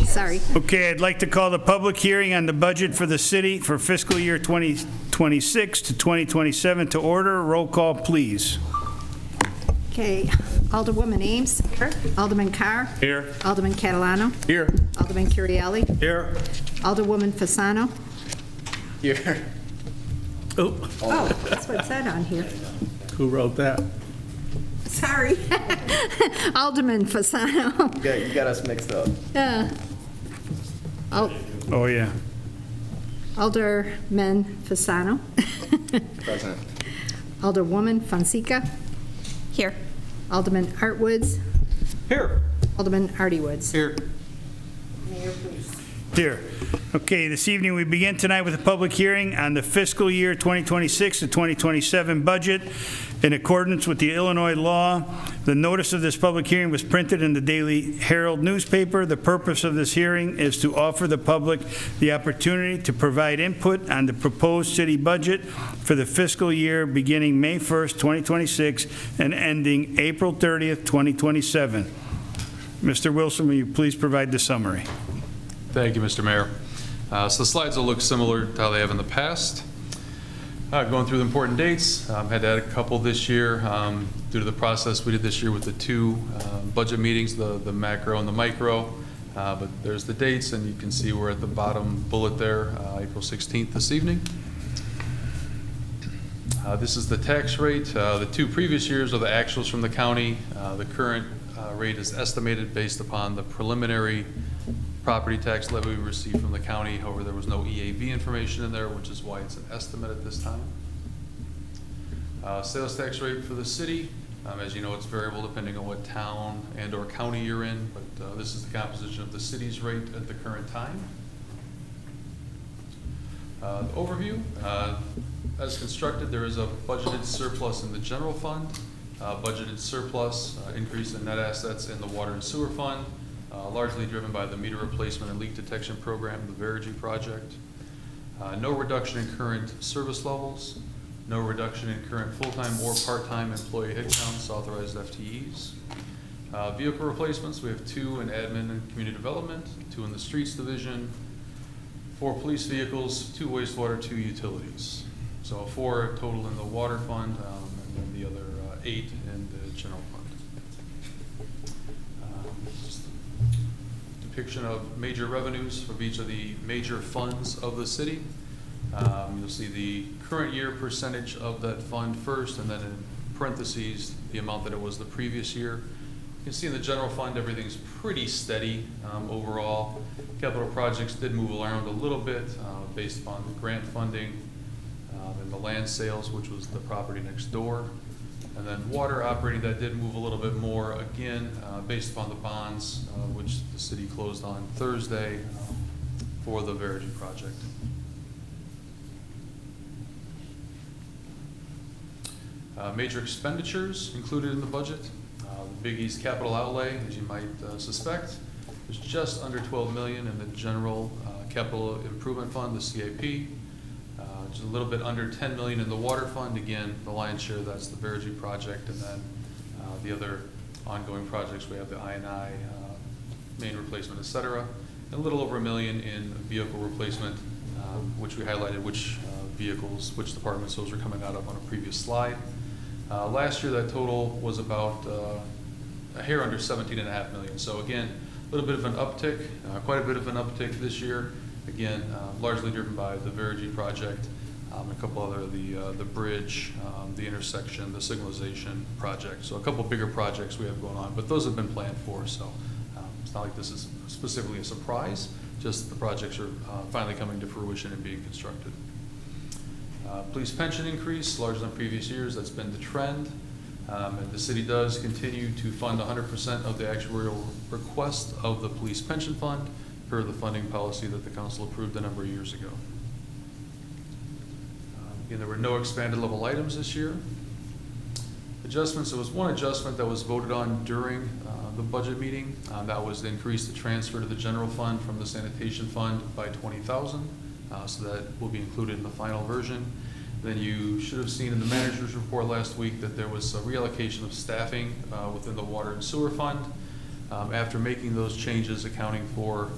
Sorry. Okay, I'd like to call the public hearing on the budget for the city for fiscal year 2026 to 2027 to order. Roll call, please. Okay, Alderwoman Ames. Here. Alderman Carr. Here. Alderman Catalano. Here. Alderman Curielli. Here. Alderwoman Fasano. Here. Oh, Oh, that's what it said on here. who wrote that? Sorry. Alderman Fasano. You got us mixed up. Oh, yeah. Alderman Fasano. Present. Alderwoman Fonseca. Here. Alderman Artwoods. Here. Alderman Artie Woods. Here. Mayor, please. Here. Okay, this evening we begin tonight with a public hearing on the fiscal year 2026 to 2027 budget. In accordance with the Illinois law, the notice of this public hearing was printed in the Daily Herald newspaper. The purpose of this hearing is to offer the public the opportunity to provide input on the proposed city budget for the fiscal year beginning May 1st, 2026 and ending April 30th, 2027. Mr. Wilson, will you please provide the summary? Thank you, Mr. Mayor. So the slides will look similar to how they have in the past. Going through the important dates, had to add a couple this year due to the process we did this year with the two budget meetings, the macro and the micro. But there's the dates, and you can see we're at the bottom bullet there, April 16th this evening. This is the tax rate. The two previous years are the actuals from the county. The current rate is estimated based upon the preliminary property tax levy we received from the county. However, there was no EAV information in there, which is why it's an estimate at this time. Sales tax rate for the city. As you know, it's variable depending on what town and or county you're in, but this is the composition of the city's rate at the current time. The overview. As constructed, there is a budgeted surplus in the general fund, budgeted surplus, increase in net assets in the water and sewer fund, largely driven by the meter replacement and leak detection program, the Verigy project. No reduction in current service levels, no reduction in current full-time or part-time employee headcounts, authorized FTEs. Vehicle replacements, we have 2 in admin and community development, 2 in the streets division, 4 police vehicles, 2 wastewater, 2 utilities. So 4 total in the water fund, and then the other 8 in the general fund. Just a depiction of major revenues of each of the major funds of the city. You'll see the current year percentage of that fund first, and then in parentheses, the amount that it was the previous year. You can see in the general fund, everything's pretty steady overall. Capital projects did move around a little bit based upon the grant funding and the land sales, which was the property next door. And then water operating, that did move a little bit more, again, based upon the bonds, which the city closed on Thursday for the Verigy project. Major expenditures included in the budget. The Big East capital outlay, as you might suspect, is just under $12 million in the general capital improvement fund, the CIP. Just a little bit under $10 million in the water fund. Again, the lion's share, that's the Verigy project, and then the other ongoing projects, we have the I&I, main replacement, et cetera. And a little over $1 million in vehicle replacement, which we highlighted which vehicles, which departments those are coming out of on a previous slide. Last year, that total was about a hair under $17.5 million. So again, a little bit of an uptick, quite a bit of an uptick this year. Again, largely driven by the Verigy project, a couple other, the bridge, the intersection, the signalization project. So a couple bigger projects we have going on, but those have been planned for. So it's not like this is specifically a surprise, just the projects are finally coming to fruition and being constructed. Police pension increase, larger than previous years. That's been the trend. And the city does continue to fund 100% of the actuarial request of the police pension fund per the funding policy that the council approved a number of years ago. Again, there were no expanded level items this year. Adjustments, there was one adjustment that was voted on during the budget meeting. That was to increase the transfer to the general fund from the sanitation fund by $20,000. So that will be included in the final version. Then you should have seen in the manager's report last week that there was a reallocation of staffing within the water and sewer fund. After making those changes, accounting for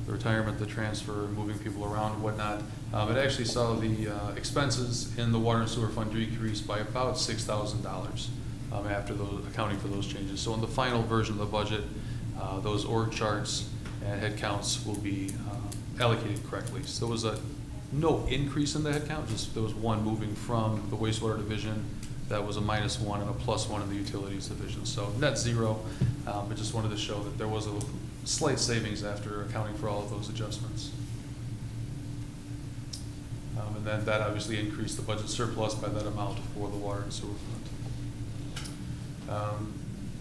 the retirement, the transfer, moving people around and whatnot, it actually saw the expenses in the water and sewer fund decrease by about $6,000 after those, accounting for those changes. So in the final version of the budget, those org charts and head counts will be allocated correctly. So there was no increase in the head count, just there was one moving from the wastewater division that was a -1 and a +1 in the utilities division. So net zero, but just wanted to show that there was a slight savings after accounting for all of those adjustments. And then that obviously increased the budget surplus by that amount for the water and sewer fund.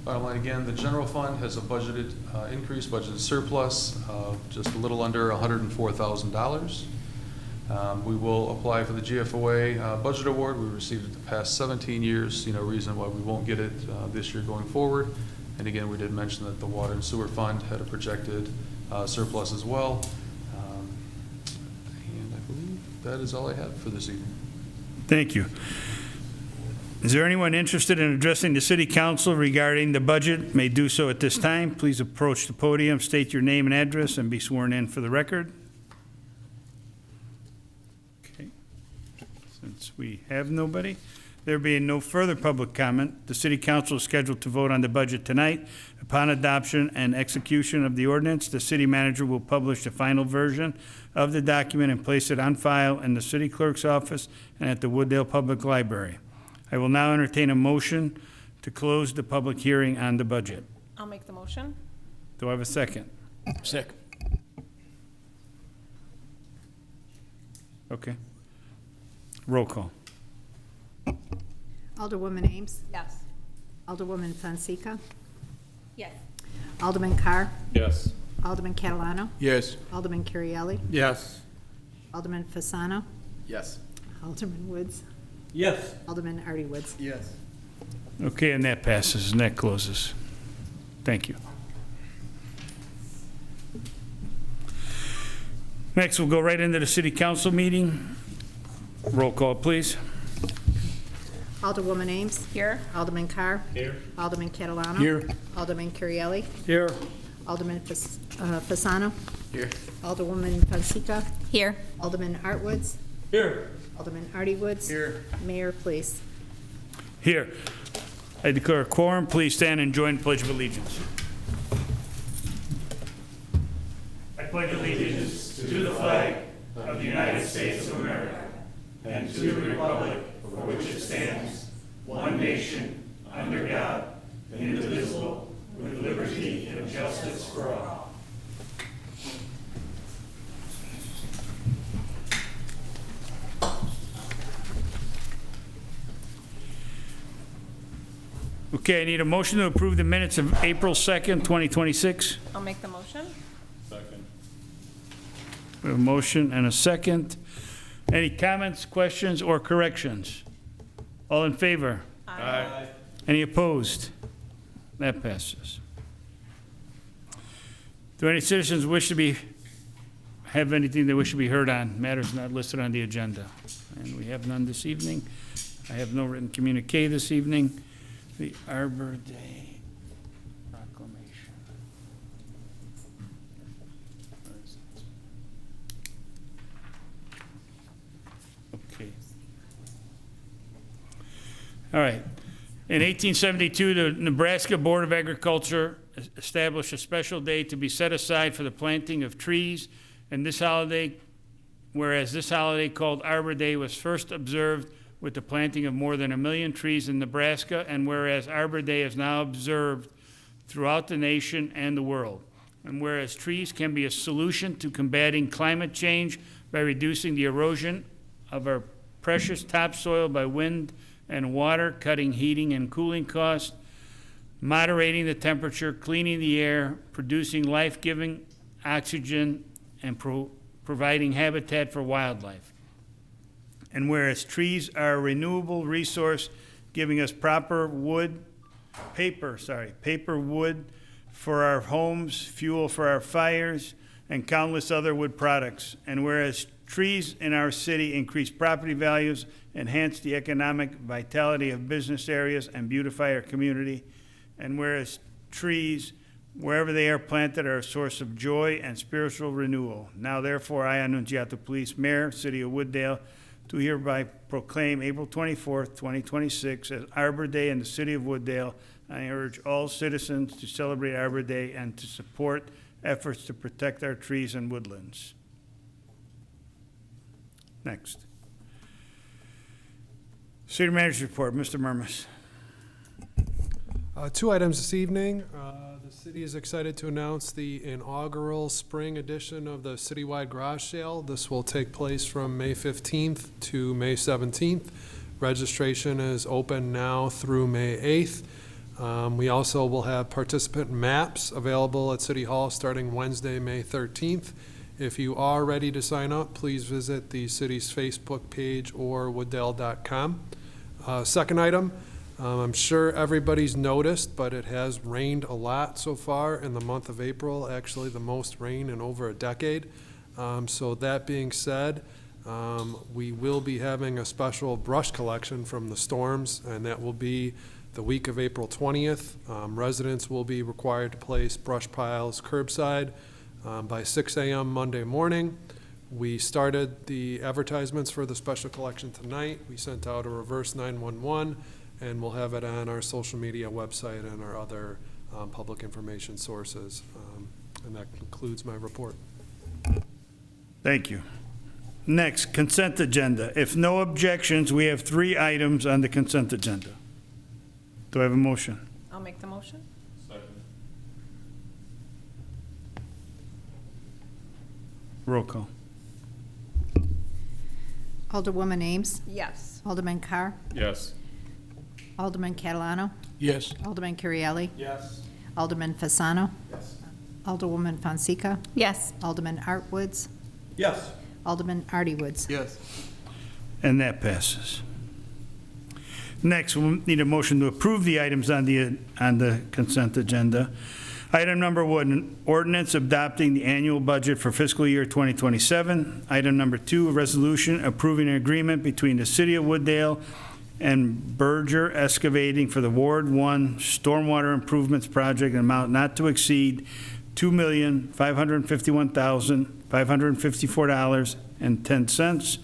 Bottom line again, the general fund has a budgeted increase, budgeted surplus of just a little under $104,000. We will apply for the GFOA budget award. We received it the past 17 years. See no reason why we won't get it this year going forward. And again, we did mention that the water and sewer fund had a projected surplus as well. And I believe that is all I have for this evening. Thank you. Is there anyone interested in addressing the city council regarding the budget? May do so at this time. Please approach the podium, state your name and address, and be sworn in for the record. Okay. Since we have nobody, there being no further public comment, the city council is scheduled to vote on the budget tonight. Upon adoption and execution of the ordinance, the city manager will publish the final version of the document and place it on file in the city clerk's office and at the Wooddale Public Library. I will now entertain a motion to close the public hearing on the budget. I'll make the motion. Do I have a second? Second. Okay. Roll call. Alderwoman Ames. Yes. Alderwoman Fonseca. Yes. Alderman Carr. Yes. Alderman Catalano. Yes. Alderman Currielli. Yes. Alderman Fasano. Yes. Alderman Woods. Yes. Alderman Artie Woods. Yes. Okay, and that passes, and that closes. Thank you. Next, we'll go right into the city council meeting. Roll call, please. Alderwoman Ames. Here. Alderman Carr. Here. Alderman Catalano. Here. Alderman Currielli. Here. Alderman Fasano. Here. Alderwoman Fonseca. Here. Alderman Art Woods. Here. Alderman Artie Woods. Here. Mayor, please. Here. I declare a quorum. Please stand and join the Pledge of Allegiance. I pledge allegiance to the flag of the United States of America and to the republic for which it stands, one nation, under God, indivisible, with liberty and justice for all. Okay, I need a motion to approve the minutes of April 2nd, 2026. I'll make the motion. We have a motion and a second. Any comments, questions, or corrections? All in favor? Aye. Any opposed? That passes. Do any citizens have anything they wish to be heard on, matters not listed on the agenda? And we have none this evening. I have no written communique this evening. The Arbor Day proclamation. Where is it? Okay. All right. In 1872, the Nebraska Board of Agriculture established a special day to be set aside for the planting of trees, and this holiday, whereas this holiday called Arbor Day was first observed with the planting of more than 1 million trees in Nebraska, and whereas Arbor Day is now observed throughout the nation and the world, and whereas trees can be a solution to combating climate change by reducing the erosion of our precious topsoil by wind and water, cutting heating and cooling costs, moderating the temperature, cleaning the air, producing life-giving oxygen, and providing habitat for wildlife. And whereas trees are a renewable resource, giving us paper wood for our homes, fuel for our fires, and countless other wood products. And whereas trees in our city increase property values, enhance the economic vitality of business areas, and beautify our community. And whereas trees, wherever they are planted, are a source of joy and spiritual renewal. Now therefore, I, Annunziata Police Mayor, City of Wooddale, do hereby proclaim April 24th, 2026 as Arbor Day in the City of Wooddale. I urge all citizens to celebrate Arbor Day and to support efforts to protect our trees and woodlands. Next. City Manager's Report, Mr. Murmas. Two items this evening. The city is excited to announce the inaugural spring edition of the citywide garage sale. This will take place from May 15th to May 17th. Registration is open now through May 8th. We also will have participant maps available at City Hall starting Wednesday, May 13th. If you are ready to sign up, please visit the city's Facebook page or wooddale.com. Second item, I'm sure everybody's noticed, but it has rained a lot so far in the month of April, actually the most rain in over a decade. So that being said, we will be having a special brush collection from the storms, and that will be the week of April 20th. Residents will be required to place brush piles curbside by 6 a.m. Monday morning. We started the advertisements for the special collection tonight. We sent out a reverse 911, and we'll have it on our social media website and our other public information sources. And that concludes my report. Thank you. Next, consent agenda. If no objections, we have 3 items on the consent agenda. Do I have a motion? I'll make the motion. Roll call. Alderwoman Ames. Yes. Alderman Carr. Yes. Alderman Catalano. Yes. Alderman Currielli. Yes. Alderman Fasano. Yes. Alderwoman Fonseca. Yes. Alderman Art Woods. Yes. Alderman Artie Woods. Yes. And that passes. Next, we'll need a motion to approve the items on the consent agenda. Item number 1, ordinance adopting the annual budget for fiscal year 2027. Item number 2, a resolution approving an agreement between the City of Wooddale and Berger Excavating for the Ward 1 Stormwater Improvements Project, an amount not to exceed $2,551,554.10.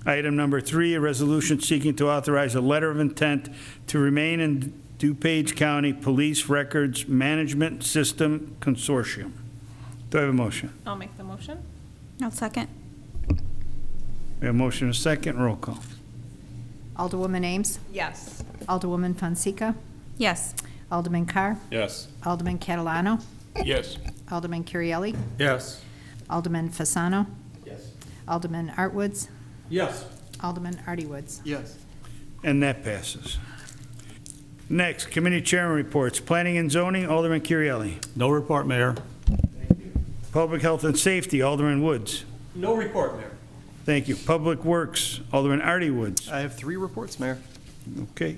Item number 3, a resolution seeking to authorize a letter of intent to remain in DuPage County Police Records Management System Consortium. Do I have a motion? I'll make the motion. I'll second. We have a motion and a second. Roll call. Alderwoman Ames. Yes. Alderwoman Fonseca. Yes. Alderman Carr. Yes. Alderman Catalano. Yes. Alderman Currielli. Yes. Alderman Fasano. Yes. Alderman Art Woods. Yes. Alderman Artie Woods. Yes. And that passes. Next, committee chairman reports. Planning and zoning, Alderman Currielli. No report, Mayor. Public health and safety, Alderman Woods. No report, Mayor. Thank you. Public works, Alderman Artie Woods. I have 3 reports, Mayor. Okay.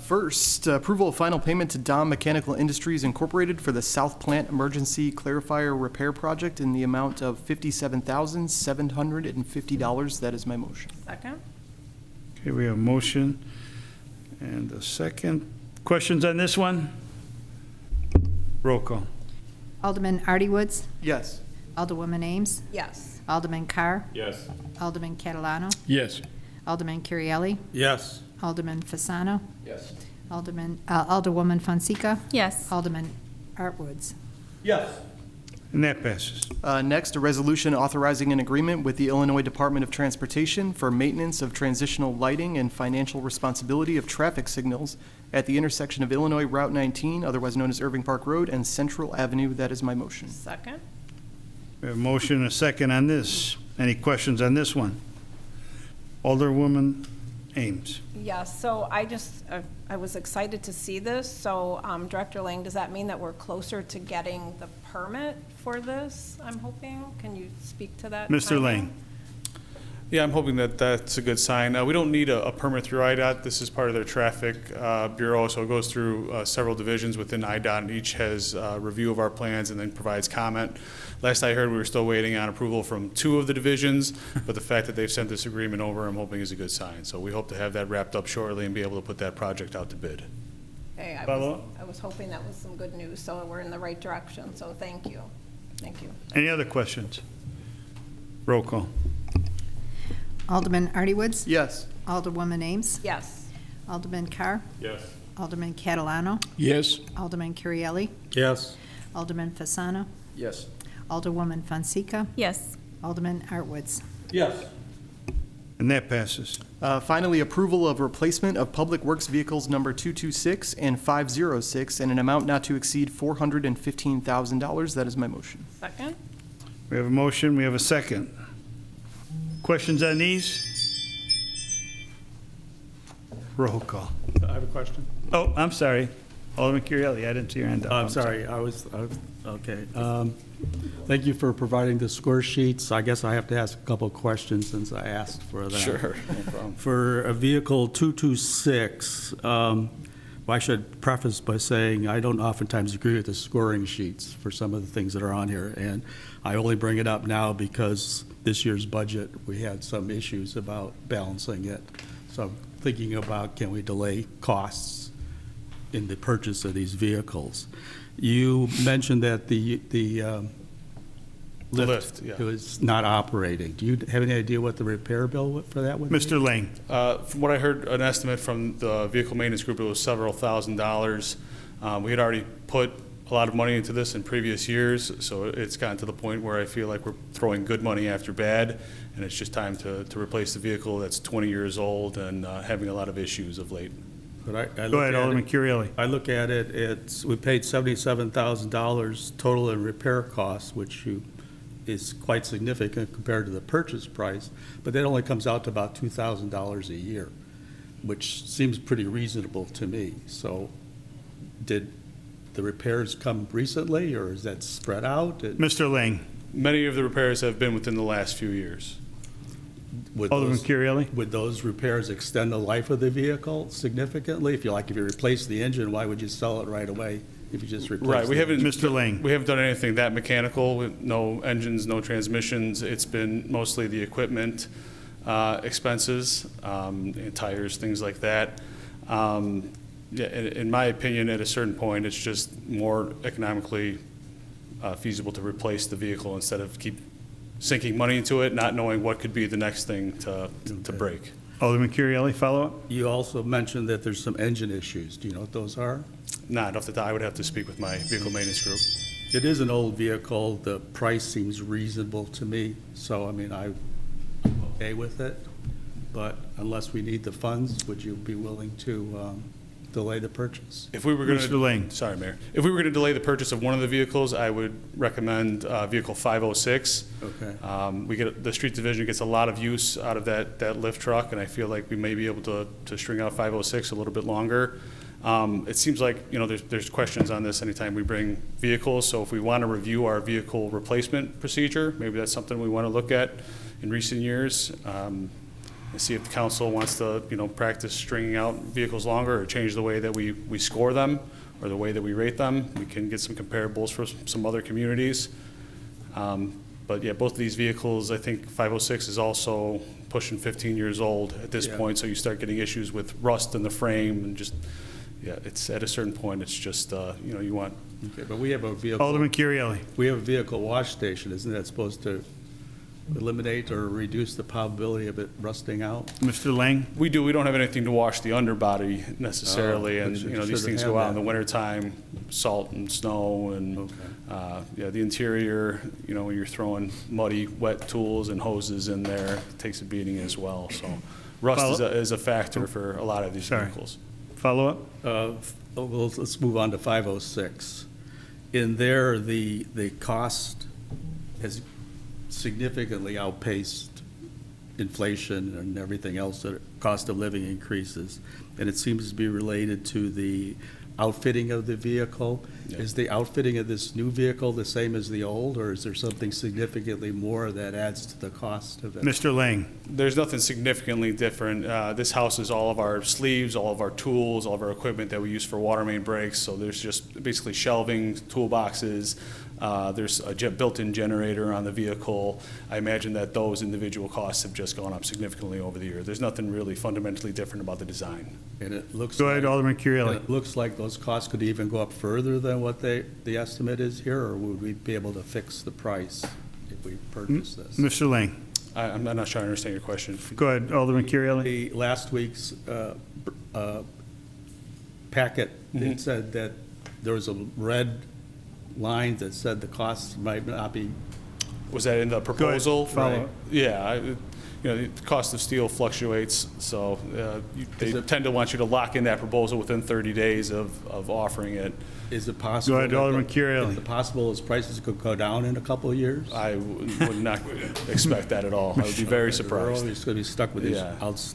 First, approval of final payment to Dom Mechanical Industries Incorporated for the South Plant Emergency Clarifier Repair Project in the amount of $57,750. That is my motion. Second. Okay, we have a motion and a second. Questions on this one? Roll call. Alderman Artie Woods. Yes. Alderwoman Ames. Yes. Alderman Carr. Yes. Alderman Catalano. Yes. Alderman Currielli. Yes. Alderman Fasano. Yes. Alderwoman Fonseca. Yes. Alderman Art Woods. Yes. And that passes. Next, a resolution authorizing an agreement with the Illinois Department of Transportation for maintenance of transitional lighting and financial responsibility of traffic signals at the intersection of Illinois Route 19, otherwise known as Irving Park Road, and Central Avenue. That is my motion. Second. We have a motion and a second on this. Any questions on this one? Alderwoman Ames. Yes, so I was excited to see this. So Director Lang, does that mean that we're closer to getting the permit for this, I'm hoping? Can you speak to that? Mr. timing? Lang. Yeah, I'm hoping that that's a good sign. We don't need a permit through IDOT. This is part of their traffic bureau, so it goes through several divisions within IDOT, and each has a review of our plans and then provides comment. Last I heard, we were still waiting on approval from 2 of the divisions, but the fact that they've sent this agreement over, I'm hoping is a good sign. So we hope to have that wrapped up shortly and be able to put that project out to bid. Hey, Follow-up? I was hoping that was some good news, so we're in the right direction, so thank you. Thank you. Any other questions? Roll call. Alderman Artie Woods. Yes. Alderwoman Ames. Yes. Alderman Carr. Yes. Alderman Catalano. Yes. Alderman Currielli. Yes. Alderman Fasano. Yes. Alderwoman Fonseca. Yes. Alderman Artwoods. Yes. And that passes. Finally, approval of replacement of Public Works vehicles number 226 and 506 in an amount not to exceed $415,000. That is my motion. Second? We have a motion, we have a second. Questions on these? Roll call. I have a question. Oh, I'm sorry. Alderman Currielli, I didn't see your hand up. I'm sorry, okay. Thank you for providing the score sheets. I guess I have to ask a couple of questions since I asked for that. Sure, no problem. For a vehicle 226, well, I should preface by saying I don't oftentimes agree with the scoring sheets for some of the things that are on here. And I only bring it up now because this year's budget, we had some issues about balancing it. So I'm thinking about, can we delay costs in the purchase of these vehicles? You mentioned that the lift, yeah. was not operating. Do you have any idea what the repair bill for that would be? Mr. Lang. From what I heard, an estimate from the vehicle maintenance group, it was several $1,000s. We had already put a lot of money into this in previous years, so it's gotten to the point where I feel like we're throwing good money after bad, and it's just time to replace the vehicle that's 20 years old and having a lot of issues of late. But I Go look ahead, at Alderman it- Currielli. I look at it, we paid $77,000 total in repair costs, which is quite significant compared to the purchase price, but that only comes out to about $2,000 a year, which seems pretty reasonable to me. So did the repairs come recently, or is that spread out? Mr. Lang. Many of the repairs have been within the last few years. Would Alderman those- Currielli. Would those repairs extend the life of the vehicle significantly? If you replace the engine, why would you sell it right away if you just replace? Right, we the haven't. Mr. Lang. We haven't done anything that mechanical, with no engines, no transmissions. It's been mostly the equipment expenses, and tires, things like that. Yeah, in my opinion, at a certain point, it's just more economically feasible to replace the vehicle instead of keep sinking money into it, not knowing what could be the next thing to break. Alderman Currielli, follow-up? You also mentioned that there's some engine issues. Do you know what those are? Not off the top, I would have to speak with my vehicle maintenance group. It is an old vehicle. The price seems reasonable to me, so, I mean, I'm okay with it. But unless we need the funds, would you be willing to delay the purchase? If we were going Mr. Lang. Sorry, Mayor. If we were going to delay the purchase of one of the vehicles, I would recommend vehicle 506. Okay. The street division gets a lot of use out of that lift truck, and I feel like we may be able to string out 506 a little bit longer. It seems like, there's questions on this anytime we bring vehicles, so if we want to review our vehicle replacement procedure, maybe that's something we want to look at in recent years, and see if the council wants to, practice stringing out vehicles longer or change the way that we score them or the way that we rate them. We can get some comparables for some other communities. But yeah, both of these vehicles, I think 506 is also pushing 15 years old at this Yeah. point, so you start getting issues with rust in the frame and just, yeah, it's at a certain point, it's just, you want. Okay, but we have a vehicle. Alderman Currielli. We have a vehicle wash station. Isn't that supposed to eliminate or reduce the probability of it rusting out? Mr. Lang. We don't have anything to wash the underbody necessarily, Oh, and, but you these shouldn't things have go out that. in the wintertime, salt and snow, and, Okay. yeah, the interior, when you're throwing muddy, wet tools and hoses in there, it takes a beating as well, so rust is a factor for a lot of these Sorry. vehicles. Follow-up? Well, let's move on to 506. In there, the cost has significantly outpaced inflation and everything else, that cost of living increases. And it seems to be related to the outfitting of the vehicle. Yeah. Is the outfitting of this new vehicle the same as the old, or is there something significantly more that adds to the cost of it? Mr. Lang? There's nothing significantly different. This houses all of our sleeves, all of our tools, all of our equipment that we use for water main breaks. So there's just basically shelving, toolboxes. There's a built-in generator on the vehicle. I imagine that those individual costs have just gone up significantly over the year. There's nothing really fundamentally different about the design. And it looks Go ahead, like- Alderman and Currielli. it looks like those costs could even go up further than what the estimate is here, or would we be able to fix the price if we purchase this? Mr. Lang? I'm not sure I understand your question. Go ahead, Alderman Currielli. The last week's packet, it said that there was a red line that said the costs might not be, Was that in the proposal? follow up. Yeah, the cost of steel fluctuates, so they tend to want you to lock in that proposal within 30 days of offering it. is it possible? Go ahead, that Alderman the- Currielli. Is it possible as prices could go down in a couple of years? I would not expect that at all. I would be very We're surprised. always going to be stuck with these Yeah. outs.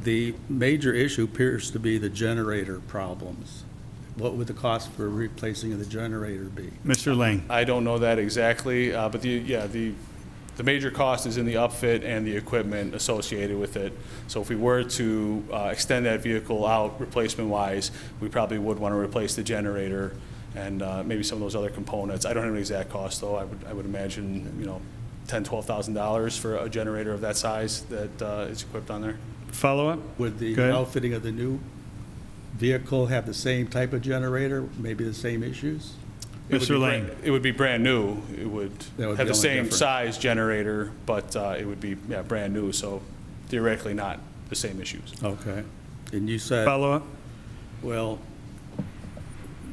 The major issue appears to be the generator problems. What would the cost for replacing the generator be? Mr. Lang? I don't know that exactly, but the major cost is in the upfit and the equipment associated with it. So if we were to extend that vehicle out replacement-wise, we probably would want to replace the generator and maybe some of those other components. I don't have an exact cost, though. I would imagine, $10,000, $12,000 for a generator of that size that is equipped on there. Follow-up? Would the Go ahead. outfitting of the new vehicle have the same type of generator, maybe the same issues? It would Mr. be Lang? It would be brand new. It would That would have be the only same difference. size generator, but it would be, brand new, so theoretically not the same issues. Okay. And you said, Follow-up? well,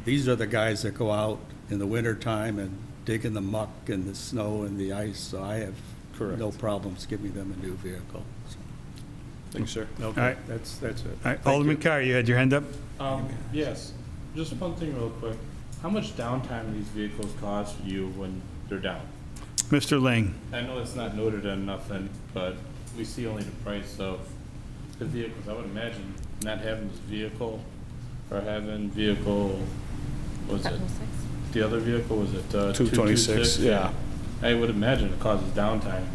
these are the guys that go out in the wintertime and dig in the muck and the snow and the ice, so I have Correct. no problems giving them a new vehicle. Thanks, sir. Okay, right. that's it. All right, Alderman Carr, you had your hand up? Yes, just one thing real quick. How much downtime do these vehicles cost you when they're down? Mr. Lang? I know it's not noted on nothing, but we see only the price of the vehicles. I would imagine not having this vehicle or having vehicle, was it? The other vehicle, was it? 226, yeah. I would imagine it causes downtime.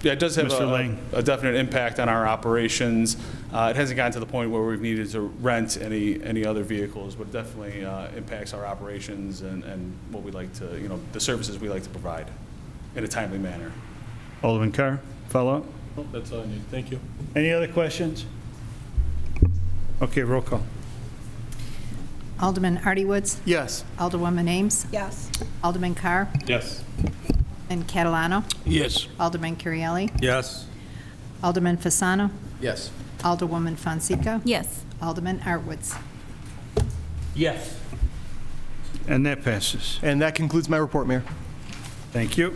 Yeah, it does have Mr. Lang. a definite impact on our operations. It hasn't gotten to the point where we've needed to rent any other vehicles, but it definitely impacts our operations and what we like to, the services we like to provide in a timely manner. Alderman Carr, follow-up? Oh, that's all I need. Thank you. Any other questions? Okay, roll call. Alderman Artie Woods? Yes. Alderwoman Ames? Yes. Alderman Carr? Yes. And Catalano? Yes. Alderman Currielli? Yes. Alderman Fasano? Yes. Alderwoman Fonseca? Yes. Alderman Artwoods? Yes. And that passes. And that concludes my report, Mayor. Thank you.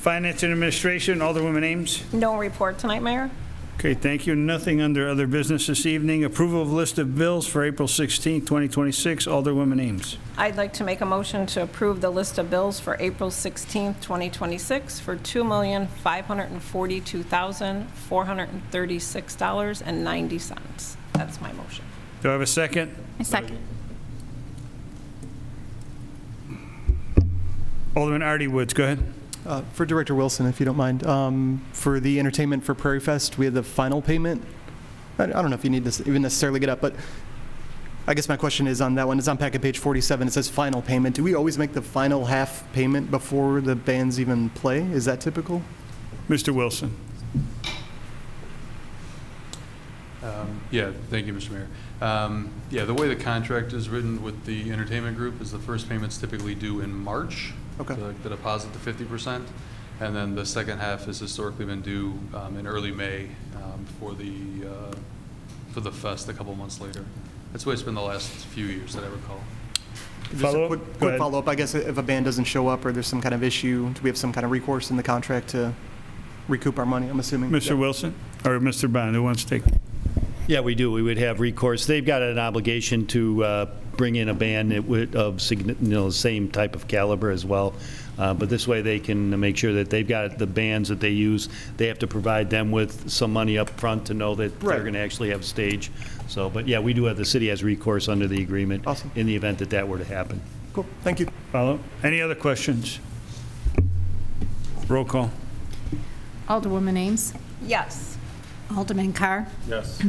Finance and Administration, Alderwoman Ames. No report tonight, Mayor? Okay, thank you. Nothing under other business this evening. Approval of list of bills for April 16, 2026, Alderwoman Ames. I'd like to make a motion to approve the list of bills for April 16th, 2026 for $2,542,436.90. That's my motion. Do I have a second? A second. Alderman Artie Woods, go ahead. For Director Wilson, if you don't mind, for the entertainment for Prairie Fest, we had the final payment. I don't know if you need to even necessarily get up, but I guess my question is on that one. It's on packet page 47. It says final payment. Do we always make the final half payment before the bands even play? Is that typical? Mr. Wilson. Yeah, thank you, Mr. Mayor. Yeah, the way the contract is written with the entertainment group is the first payment's typically due in March. Okay. The deposit to 50%, and then the second half has historically been due in early May for the fest a couple months later. That's the way it's been the last few years that I recall. Just Follow-up? a Go quick ahead. follow-up. I guess if a band doesn't show up or there's some kind of issue, do we have some kind of recourse in the contract to recoup our money, I'm assuming? Mr. Wilson or Mr. Bond, who wants to take? Yeah, we do. We would have recourse. They've got an obligation to bring in a band of same type of caliber as well. But this way they can make sure that they've got the bands that they use. They have to provide them with some money up front to know that Right. they're going to actually have a stage. So, but yeah, we do have, the city has recourse under the agreement. Awesome. In the event that that were to happen. Cool, thank you. Follow? Any other questions? Roll call. Alderwoman Ames. Yes. Alderman Carr. Yes.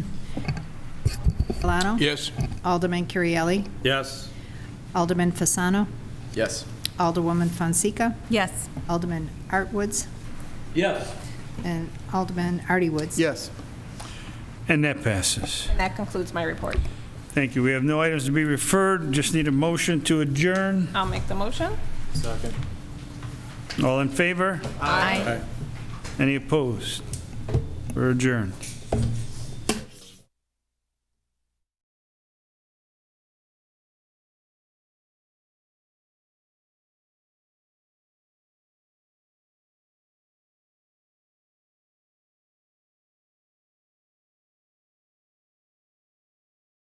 Valado. Yes. Alderman Currielli. Yes. Alderman Fasano. Yes. Alderwoman Fonseca. Yes. Alderman Artwoods. Yes. And Alderman Artie Woods. Yes. And that passes. And that concludes my report. Thank you. We have no items to be referred. Just need a motion to adjourn. I'll make the motion. Second. All in favor? Aye. Any opposed? We're adjourned.